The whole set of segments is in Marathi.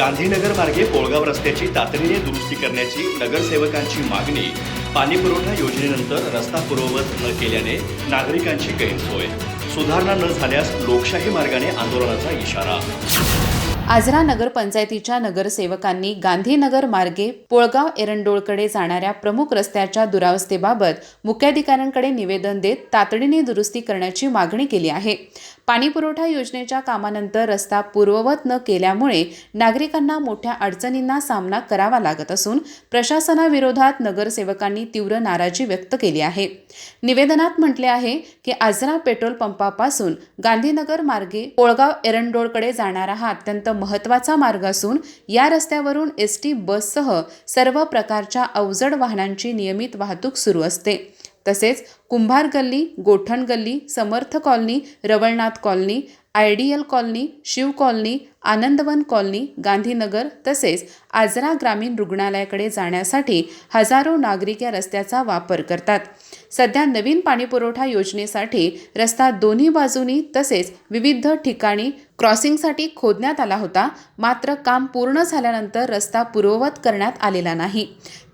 गांधीनगर मार्गे पोळगाव रस्त्याची तातडीने दुरुस्ती करण्याची नगरसेवकांची मागणी। पाणीपुरवठा योजनेनंतर रस्ता पूर्ववत न केल्याने नागरिकांची गैरसोय। सुधारणा न झाल्यास लोकशाही मार्गाने आंदोलनाचा इशारा। आजरा नगरपंचायतीच्या नगरसेवकांनी गांधीनगर मार्गे पोळगाव एरंडोळकडे जाणाऱ्या प्रमुख रस्त्याच्या दुरावस्थेबाबत मुख्याधिकाऱ्यांकडे निवेदन देत तातडीने दुरुस्ती करण्याची मागणी केली आहे। पाणीपुरवठा योजनेच्या कामानंतर रस्ता पूर्ववत न केल्यामुळे नागरिकांना मोठ्या अडचणींना सामना करावा लागत असून प्रशासनाविरोधात नगरसेवकांनी तीव्र नाराजी व्यक्त केली आहे। निवेदनात म्हटले आहे की आजरा पेट्रोल पंपापासून गांधीनगर मार्गे पोळगाव एरंडोळकडे जाणारा हा अत्यंत महत्त्वाचा मार्ग असून या रस्त्यावरून एसटी बससह सर्व प्रकारच्या अवजड वाहनांची नियमित वाहतूक सुरू असते। तसेच कुंभार Galli, Gothan Galli, Samarth colony, Rawalnath colony, ideal colony, Shiv colony, Anandvan colony, Gandhinagar तसेच आजरा ग्रामीण रुग्णालयाकडे जाण्यासाठी हजारो नागरिक या रस्त्याचा वापर करतात। सध्या नवीन पाणीपुरवठा योजनेसाठी रस्ता दोन्ही बाजूनी तसेच विविध ठिकाणी क्रॉसिंगसाठी खोदण्यात आला होता, मात्र काम पूर्ण झाल्यानंतर रस्ता पूर्ववत करण्यात आलेला नाही।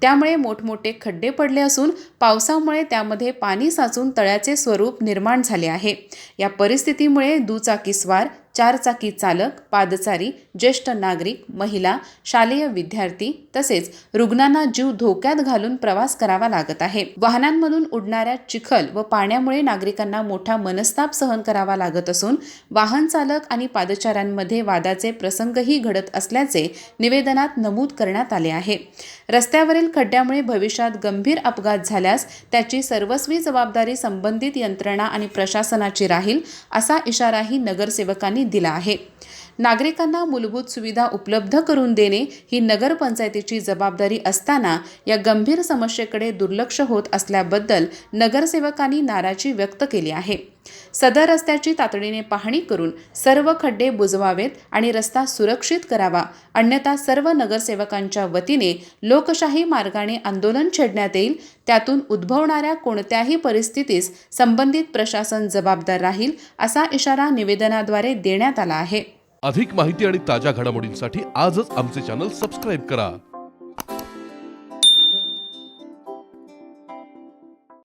त्यामुळे मोठमोठे खड्डे पडले असून पावसामुळे त्यामध्ये पाणी साचून तळ्याचे स्वरूप निर्माण झाले आहे। या परिस्थितीमुळे दुचाकीस्वार, चारचाकी चालक, पादचारी, ज्येष्ठ नागरिक, महिला, शालेय विद्यार्थी तसेच रुग्णांना जीव धोक्यात घालून प्रवास करावा लागत आहे। वाहनांमधून उडणाऱ्या चिखल व पाण्यामुळे नागरिकांना मोठा मनस्ताप सहन करावा लागत असून वाहन चालक आणि पादचाऱ्यांमध्ये वादाचे प्रसंगही घडत असल्याचे निवेदनात नमूद करण्यात आले आहे। रस्त्यावरील खड्ड्यामुळे भविष्यात गंभीर अपघात झाल्यास त्याची सर्वस्वी जबाबदारी संबंधित यंत्रणा आणि प्रशासनाची राहील, असा इशाराही नगरसेवकांनी दिला आहे। नागरिकांना मूलभूत सुविधा उपलब्ध करून देणे ही नगरपंचायतीची जबाबदारी असताना या गंभीर समस्येकडे दुर्लक्ष होत असल्याबद्दल नगरसेवकांनी नाराजी व्यक्त केली आहे। सदर रस्त्याची तातडीने पाहणी करून सर्व खड्डे बुजवावेत आणि रस्ता सुरक्षित करावा, अन्यथा सर्व नगरसेवकांच्या वतीने लोकशाही मार्गाने आंदोलन छेडण्यात येईल। त्यातून उद्भवणाऱ्या कोणत्याही परिस्थितीस संबंधित प्रशासन जबाबदार राहील, असा इशारा निवेदनाद्वारे देण्यात आला आहे। अधिक माहिती आणि ताज्या घडामोडींसाठी आजच आमचे चॅनल सबस्क्राइब करा।